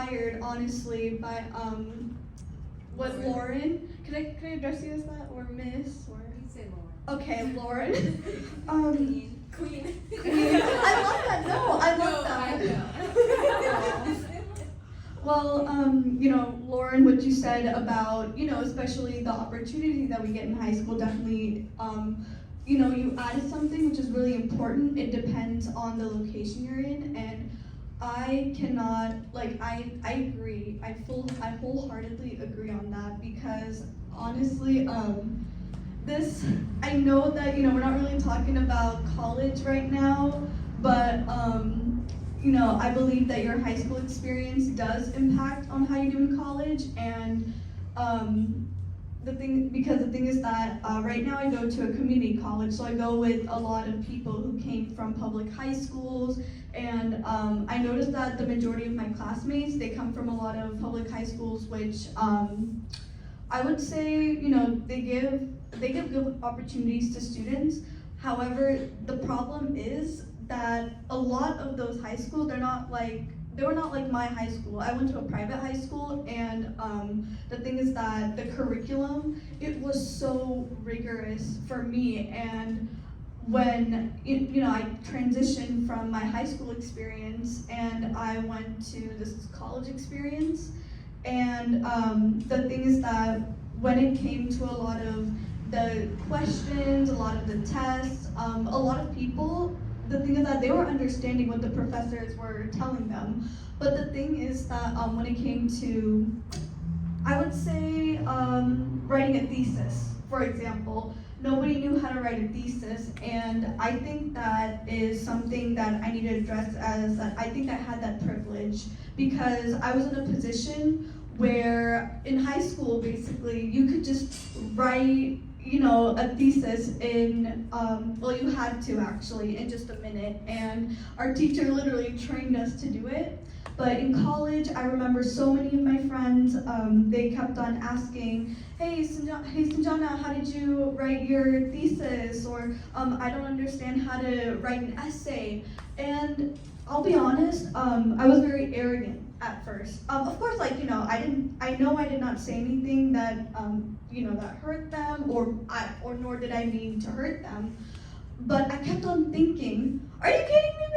inspired, honestly, by what Lauren. Can I address you as that, or Miss, or? You say Lauren. Okay, Lauren. Queen. I love that. No, I love that. Well, Lauren, what you said about, especially the opportunity that we get in high school, definitely, you added something which is really important. It depends on the location you're in, and I cannot, I agree. I wholeheartedly agree on that, because honestly, I know that, we're not really talking about college right now, but, I believe that your high school experience does impact on how you do in college, and the thing is that right now I go to a community college, so I go with a lot of people who came from public high schools, and I noticed that the majority of my classmates, they come from a lot of public high schools, which I would say, they give good opportunities to students. However, the problem is that a lot of those high schools, they were not like my high school. I went to a private high school, and the thing is that the curriculum, it was so rigorous for me, and when I transitioned from my high school experience and I went to this college experience, and the thing is that when it came to a lot of the questions, a lot of the tests, a lot of people, the thing is that they were understanding what the professors were telling them. But the thing is that when it came to, I would say, writing a thesis, for example, nobody knew how to write a thesis, and I think that is something that I need to address, as that I think I had that privilege, because I was in a position where in high school, basically, you could just write a thesis in, you had to actually, in just a minute, and our teacher literally trained us to do it. But in college, I remember so many of my friends, they kept on asking, hey Sanjana, how did you write your thesis? Or I don't understand how to write an essay. And I'll be honest, I was very arrogant at first. Of course, I did not say anything that, that hurt them, or nor did I mean to hurt them. But I kept on thinking, are you kidding me,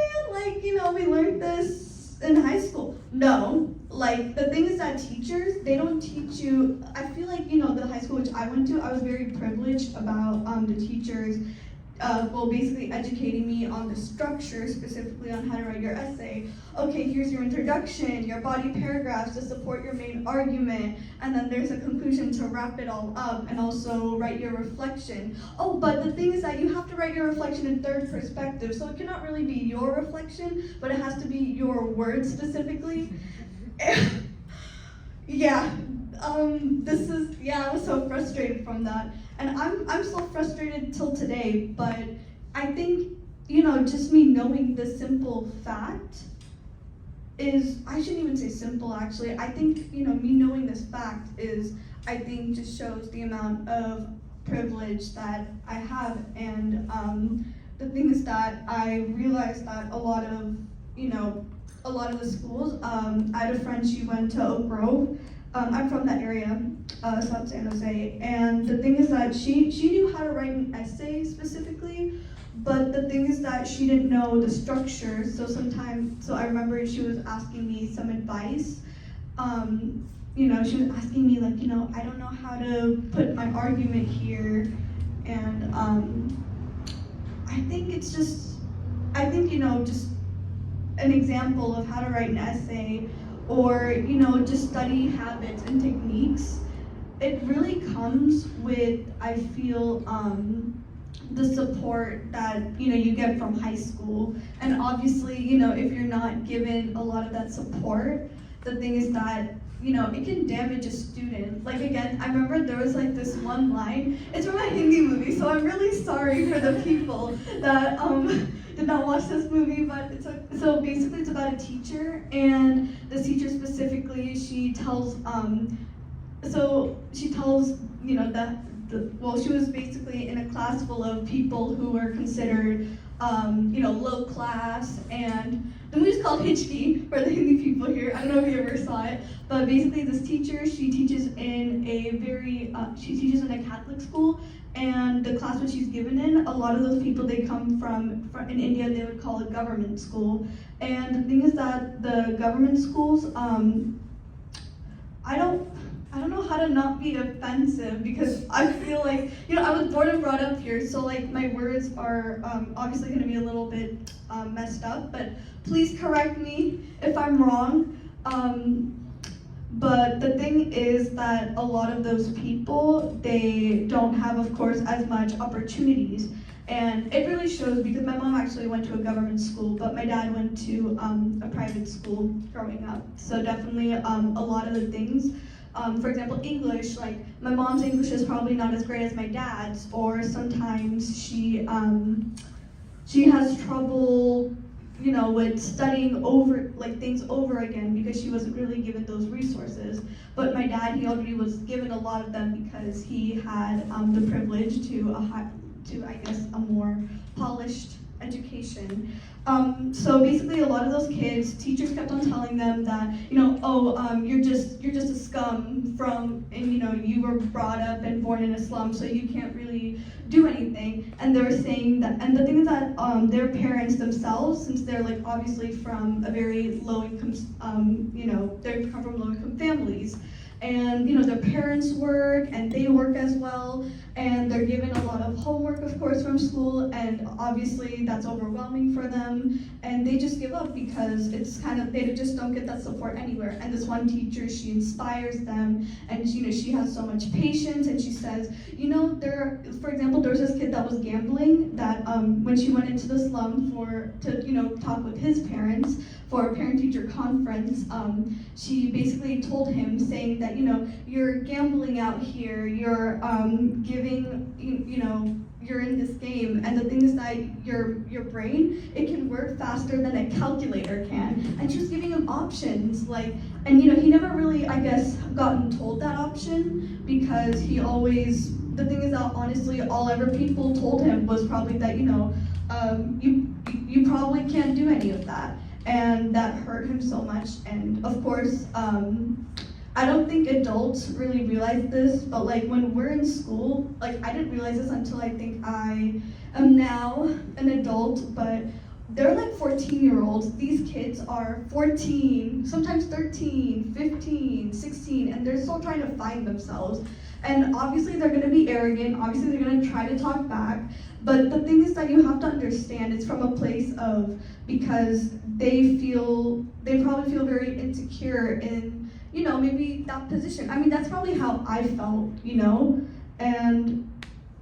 man? We learned this in high school. No, the thing is that teachers, they don't teach you. I feel like, the high school which I went to, I was very privileged about the teachers, basically educating me on the structure, specifically on how to write your essay. Okay, here's your introduction, your body paragraphs to support your main argument, and then there's a conclusion to wrap it all up, and also write your reflection. Oh, but the thing is that you have to write your reflection in third perspective, so it cannot really be your reflection, but it has to be your words specifically. Yeah, I was so frustrated from that. And I'm still frustrated till today, but I think, just me knowing the simple fact is, I shouldn't even say simple actually, I think, me knowing this fact is, I think just shows the amount of privilege that I have. And the thing is that I realized that a lot of the schools, I had a friend, she went to Oak Grove. I'm from that area, South San Jose, and the thing is that she knew how to write an essay specifically, but the thing is that she didn't know the structure, so I remember she was asking me some advice. She was asking me, I don't know how to put my argument here, and I think just an example of how to write an essay, or just study habits and techniques, it really comes with, I feel, the support that you get from high school. And obviously, if you're not given a lot of that support, the thing is that it can damage a student. Again, I remember there was this one line, it's from a Hindi movie, so I'm really sorry for the people that did not watch this movie, but so basically it's about a teacher, and the teacher specifically, she tells, she was basically in a class full of people who were considered, low class, and the movie's called Hitchki for the Hindi people here. I don't know if you ever saw it, but basically this teacher, she teaches in a Catholic school, and the class that she's given in, a lot of those people, they come from in India, they would call it government school. And the thing is that the government schools, I don't know how to not be offensive, because I feel like, I was born and brought up here, so like my words are obviously going to be a little bit messed up, but please correct me if I'm wrong. But the thing is that a lot of those people, they don't have, of course, as much opportunities. And it really shows, because my mom actually went to a government school, but my dad went to a private school growing up. So definitely a lot of the things, for example, English, like my mom's English is probably not as great as my dad's, or sometimes she has trouble, with studying over, like things over again, because she wasn't really given those resources. But my dad, he already was given a lot of them because he had the privilege to I guess, a more polished education. So basically, a lot of those kids, teachers kept on telling them that, you're just a scum and you were brought up and born in a slum, so you can't really do anything. And they were saying that, and the thing is that their parents themselves, since they're like obviously from a very low income, they come from low income families. And their parents work and they work as well, and they're given a lot of homework, of course, from school, and obviously that's overwhelming for them, and they just give up because it's they just don't get that support anywhere. And this one teacher, she inspires them, and she has so much patience, and she says, for example, there was this kid that was gambling, that when she went into the slum to talk with his parents for a parent-teacher conference, she basically told him, saying that, you're gambling out here, you're you're in this game, and the thing is that your brain, it can work faster than a calculator can. And she was giving him options, and he never really, I guess, gotten told that option, because the thing is that honestly, all ever people told him was probably that, you probably can't do any of that. And that hurt him so much. And of course, I don't think adults really realize this, but when we're in school, I didn't realize this until I think I am now an adult, but they're 14-year-olds. These kids are 14, sometimes 13, 15, 16, and they're still trying to find themselves. And obviously they're going to be arrogant, obviously they're going to try to talk back, but the thing is that you have to understand it's from a place of, because they probably feel very insecure in, maybe that position. I mean, that's probably how I felt, and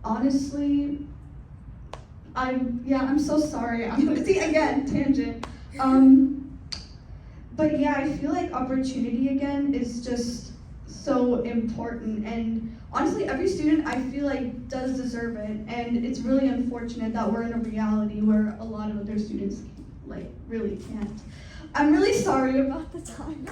honestly, I'm so sorry. I'm gonna see again, tangent. But yeah, I feel like opportunity again is just so important, and honestly, every student I feel like does deserve it, and it's really unfortunate that we're in a reality where a lot of other students really can't. I'm really sorry about the time.